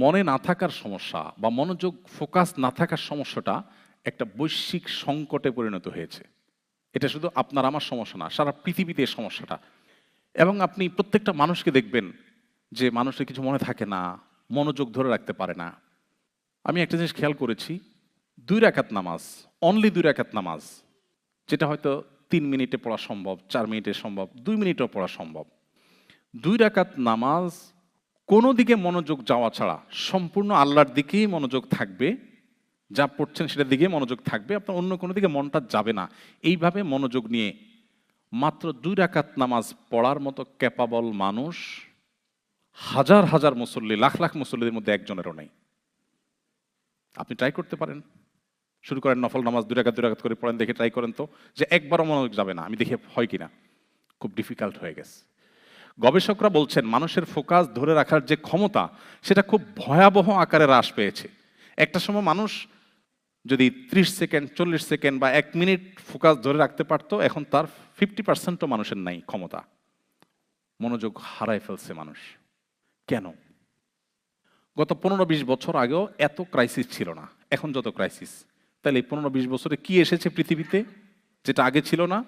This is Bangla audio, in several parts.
মনে না থাকার সমস্যা বা মনোযোগ ফোকাস না থাকার সমস্যাটা একটা বৈশ্বিক সংকটে পরিণত হয়েছে। এটা শুধু আপনার আমার সমস্যা না, সারা পৃথিবীতে এই সমস্যাটা। এবং আপনি প্রত্যেকটা মানুষকে দেখবেন যে মানুষের কিছু মনে থাকে না, মনোযোগ ধরে রাখতে পারে না। আমি একটা জিনিস খেয়াল করেছি, ২ রাকাত নামাজ, অনলি ২ রাকাত নামাজ, যেটা হয়তো ৩ মিনিটে পড়া সম্ভব, ৪ মিনিটে সম্ভব, ২ মিনিটেও পড়া সম্ভব। ২ রাকাত নামাজ কোনো দিকে মনোযোগ যাওয়া ছাড়া সম্পূর্ণ আল্লাহর দিকেই মনোযোগ থাকবে, যা পড়ছেন সেটার দিকেই মনোযোগ থাকবে, আপনার অন্য কোনো দিকে মনটা যাবে না। এইভাবে মনোযোগ নিয়ে মাত্র ২ রাকাত নামাজ পড়ার মতো ক্যাপাবল মানুষ হাজার হাজার মুসল্লি, লাখ লাখ মুসল্লিদের মধ্যে একজনেরও নেই। আপনি ট্রাই করতে পারেন, শুরু করেন নফল নামাজ ২ রাকাত করে পড়েন, দেখে ট্রাই করেন তো যে একবারও মনোযোগ যাবে না, আমি দেখে হয় কিনা। খুব ডিফিকাল্ট হয়ে গেছে। গবেষকরা বলছেন মানুষের ফোকাস ধরে রাখার যে ক্ষমতা সেটা খুব ভয়াবহ আকারে হ্রাস পেয়েছে। একটা সময় মানুষ যদি ৩০ সেকেন্ড, ৪০ সেকেন্ড বা ১ মিনিট ফোকাস ধরে রাখতে পারতো, এখন তার 50%ও মানুষের নাই ক্ষমতা। মনোযোগ হারায় ফেলছে মানুষ। কেন? গত ১৫-২০ বছর আগেও এত ক্রাইসিস ছিল না, এখন যত ক্রাইসিস। তাহলে এই ১৫-২০ বছরে কি এসেছে পৃথিবীতে যেটা আগে ছিল না?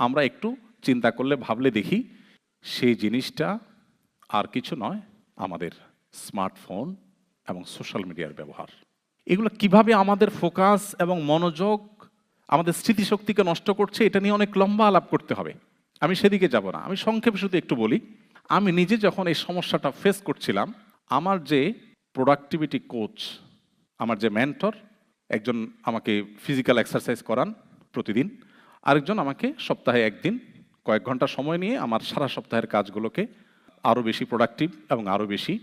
আমরা একটু চিন্তা করলে, ভাবলে দেখি, সেই জিনিসটা আর কিছু নয়, আমাদের স্মার্টফোন এবং সোশ্যাল মিডিয়ার ব্যবহার। এগুলো কিভাবে আমাদের ফোকাস এবং মনোযোগ, আমাদের স্মৃতিশক্তিকে নষ্ট করছে, এটা নিয়ে অনেক লম্বা আলাপ করতে হবে। আমি সেদিকে যাব না, আমি সংক্ষেপে শুধু একটু বলি। আমি নিজে যখন এই সমস্যাটা ফেস করছিলাম, আমার যে প্রোডাক্টিভিটি কোচ, আমার যে মেন্টর, একজন আমাকে ফিজিক্যাল এক্সারসাইজ করান প্রতিদিন, আরেকজন আমাকে সপ্তাহে ১ দিন কয়েক ঘন্টা সময় নিয়ে আমার সারা সপ্তাহের কাজগুলোকে আরও বেশি প্রোডাক্টিভ এবং আরও বেশি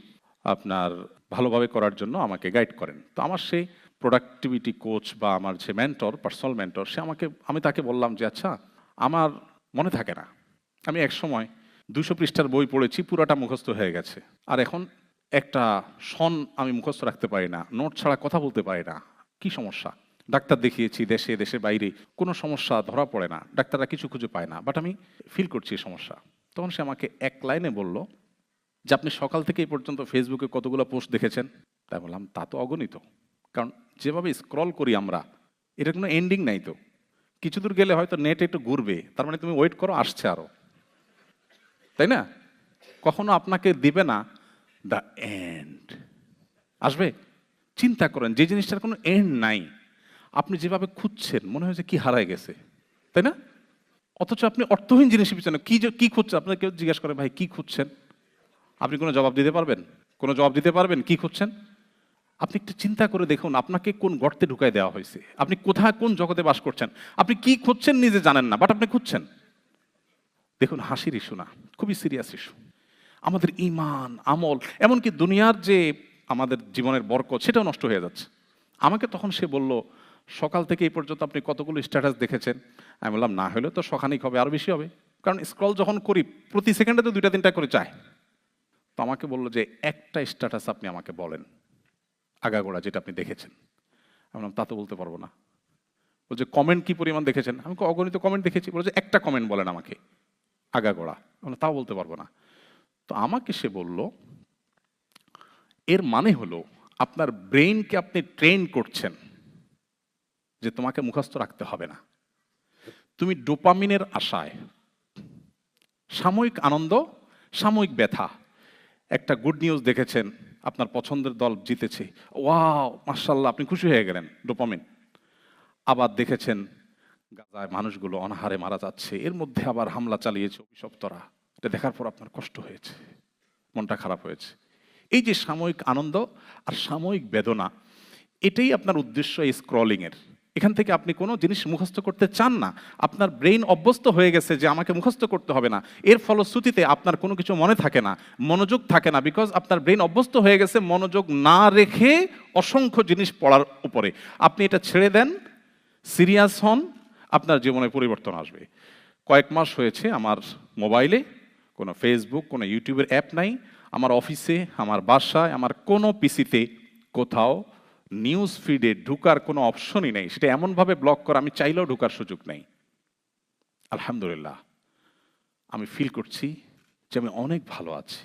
আপনার ভালোভাবে করার জন্য আমাকে গাইড করেন। তো আমার সেই প্রোডাক্টিভিটি কোচ বা আমার যে মেন্টর, পার্সোনাল মেন্টর, আমি তাকে বললাম যে আচ্ছা, আমার মনে থাকে না, আমি এক সময় ২০০ পৃষ্ঠার বই পড়েছি, পুরাটা মুখস্থ হয়ে গেছে, আর এখন একটা সন আমি মুখস্থ রাখতে পারি না, নোট ছাড়া কথা বলতে পারি না। কি সমস্যা? ডাক্তার দেখিয়েছি দেশে, দেশের বাইরে, কোনো সমস্যা ধরা পড়ে না, ডাক্তাররা কিছু খুঁজে পায় না, বাট আমি ফিল করছি এই সমস্যা। তখন সে আমাকে এক লাইনে বলল যে আপনি সকাল থেকে এই পর্যন্ত ফেসবুকে কতগুলো পোস্ট দেখেছেন? তাই বললাম, তা তো অগণিত, কারণ যেভাবে স্ক্রল করি আমরা, এটা কোনো এন্ডিং নাই তো। কিছু দূর গেলে হয়তো নেট একটু ঘুরবে, তার মানে তুমি ওয়েট করো, আসছে আরো, তাই না? কখনো আপনাকে দিবে না দ্য এন্ড, আসবে। চিন্তা করেন, যে জিনিসটার কোনো এন্ড নাই, আপনি যেভাবে খুঁজছেন মনে হয় যে কি হারায় গেছে, তাই না? অথচ আপনি অর্থহীন জিনিসের পিছনে কি খুঁজছেন, আপনার কেউ জিজ্ঞাসা করে ভাই কি খুঁজছেন, আপনি কোনো জবাব দিতে পারবেন? কোনো জবাব দিতে পারবেন কি খুঁজছেন? আপনি একটু চিন্তা করে দেখুন, আপনাকে কোন গর্তে ঢুকাই দেওয়া হয়েছে, আপনি কোথায় কোন জগতে বাস করছেন, আপনি কি খুঁজছেন নিজে জানেন না, বাট আপনি খুঁজছেন। দেখুন, হাসির ইস্যু না, খুবই সিরিয়াস ইস্যু। আমাদের ঈমান, আমল, এমনকি দুনিয়ার যে আমাদের জীবনের বরকত, সেটাও নষ্ট হয়ে যাচ্ছে। আমাকে তখন সে বলল, সকাল থেকে এই পর্যন্ত আপনি কতগুলো স্ট্যাটাস দেখেছেন? আমি বললাম, না হলেও তো শখানিক হবে, আরও বেশি হবে, কারণ স্ক্রল যখন করি প্রতি সেকেন্ডে তো 2টা-3টা করে চায়। তো আমাকে বললো যে একটা স্ট্যাটাস আপনি আমাকে বলেন আগাগোড়া যেটা আপনি দেখেছেন। আমি বললাম, তা তো বলতে পারবো না। বলছে কমেন্ট কি পরিমাণ দেখেছেন? আমি অগণিত কমেন্ট দেখেছি। বলে যে একটা কমেন্ট বলেন আমাকে আগাগোড়া। আমি তাও বলতে পারবো না। তো আমাকে সে বলল, এর মানে হলো আপনার ব্রেইনকে আপনি ট্রেন করছেন যে তোমাকে মুখস্থ রাখতে হবে না, তুমি ডোপামিনের আশায়, সাময়িক আনন্দ, সাময়িক ব্যথা, একটা গুড নিউজ দেখেছেন, আপনার পছন্দের দল জিতেছে, ওয়াও মাশাআল্লাহ, আপনি খুশি হয়ে গেলেন, ডোপামিন। আবার দেখেছেন গাজায় মানুষগুলো অনাহারে মারা যাচ্ছে, এর মধ্যে আবার হামলা চালিয়েছে অভিশপ্তরা, এটা দেখার পর আপনার কষ্ট হয়েছে, মনটা খারাপ হয়েছে। এই যে সাময়িক আনন্দ আর সাময়িক বেদনা, এটাই আপনার উদ্দেশ্য এই স্ক্রলিংয়ের। এখান থেকে আপনি কোনো জিনিস মুখস্থ করতে চান না, আপনার ব্রেইন অভ্যস্ত হয়ে গেছে যে আমাকে মুখস্থ করতে হবে না। এর ফলশ্রুতিতে আপনার কোনো কিছু মনে থাকে না, মনোযোগ থাকে না, বিকজ আপনার ব্রেইন অভ্যস্ত হয়ে গেছে মনোযোগ না রেখে অসংখ্য জিনিস পড়ার উপরে। আপনি এটা ছেড়ে দেন, সিরিয়াস হন, আপনার জীবনে পরিবর্তন আসবে। কয়েক মাস হয়েছে আমার মোবাইলে কোনো ফেসবুক, কোনো ইউটিউবের অ্যাপ নাই, আমার অফিসে, আমার বাসায়, আমার কোনো পিসিতে কোথাও নিউজ ফিডে ঢুকার কোনো অপশনই নেই, সেটা এমনভাবে ব্লক করা আমি চাইলেও ঢুকার সুযোগ নেই। আলহামদুলিল্লাহ, আমি ফিল করছি যে আমি অনেক ভালো আছি।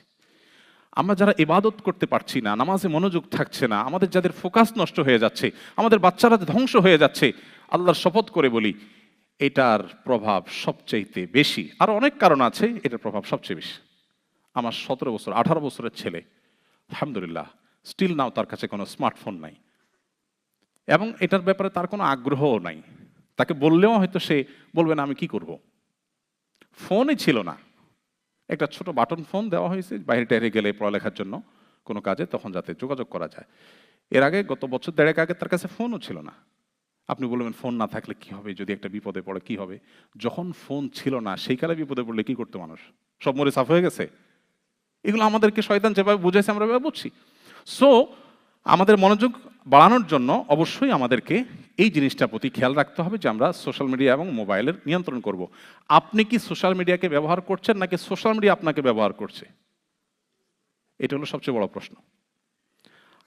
আমরা যারা ইবাদত করতে পারছি না, নামাজে মনোযোগ থাকছে না, আমাদের যাদের ফোকাস নষ্ট হয়ে যাচ্ছে, আমাদের বাচ্চারা ধ্বংস হয়ে যাচ্ছে, আল্লাহর শপথ করে বলি এটার প্রভাব সবচাইতে বেশি। আর অনেক কারণ আছে, এটার প্রভাব সবচেয়ে বেশি। আমার 17 বছর 18 বছরের ছেলে, আলহামদুলিল্লাহ, স্টিল নাও তার কাছে কোনো স্মার্টফোন নাই, এবং এটার ব্যাপারে তার কোনো আগ্রহও নাই। তাকে বললেও হয়তো সে বলবে না আমি কি করব। ফোনই ছিল না, একটা ছোট বাটন ফোন দেওয়া হয়েছে বাইরে টাইরে গেলে পড়ালেখার জন্য কোনো কাজে, তখন যাতে যোগাযোগ করা যায়। এর আগে গত বছর দেড়েক আগে তার কাছে ফোনও ছিল না। আপনি বলবেন ফোন না থাকলে কি হবে, যদি একটা বিপদে পড়ে কি হবে? যখন ফোন ছিল না সেই কালে বিপদে পড়লে কি করতো মানুষ? সব মরে সাফ হয়ে গেছে। এগুলো আমাদেরকে শয়তান যেভাবে বুঝাইছে আমরা এভাবে বুঝছি। সো আমাদের মনোযোগ বাড়ানোর জন্য অবশ্যই আমাদেরকে এই জিনিসটার প্রতি খেয়াল রাখতে হবে যে আমরা সোশ্যাল মিডিয়া এবং মোবাইলের নিয়ন্ত্রণ করব। আপনি কি সোশ্যাল মিডিয়াকে ব্যবহার করছেন নাকি সোশ্যাল মিডিয়া আপনাকে ব্যবহার করছে? এটা হলো সবচেয়ে বড় প্রশ্ন।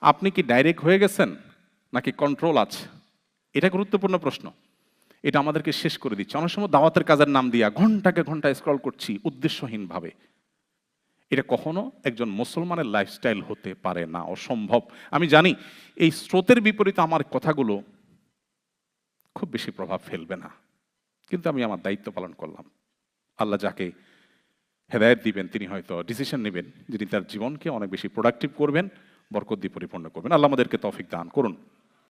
আপনি কি ডাইরেক্ট হয়ে গেছেন নাকি কন্ট্রোল আছে? এটা গুরুত্বপূর্ণ প্রশ্ন। এটা আমাদেরকে শেষ করে দিচ্ছে। অনেক সময় দাওয়াতের কাজের নাম দিয়া ঘন্টাকে ঘন্টা স্ক্রল করছি উদ্দেশ্যহীনভাবে। এটা কখনো একজন মুসলমানের লাইফস্টাইল হতে পারে না, অসম্ভব। আমি জানি এই স্রোতের বিপরীতে আমার কথাগুলো খুব বেশি প্রভাব ফেলবে না, কিন্তু আমি আমার দায়িত্ব পালন করলাম। আল্লাহ যাকে হেদায়েত দিবেন তিনি হয়তো ডিসিশন নেবেন যিনি তার জীবনকে অনেক বেশি প্রোডাক্টিভ করবেন, বরকত দিয়ে পরিপূর্ণ করবেন। আল্লাহ আমাদেরকে তৌফিক দান করুন।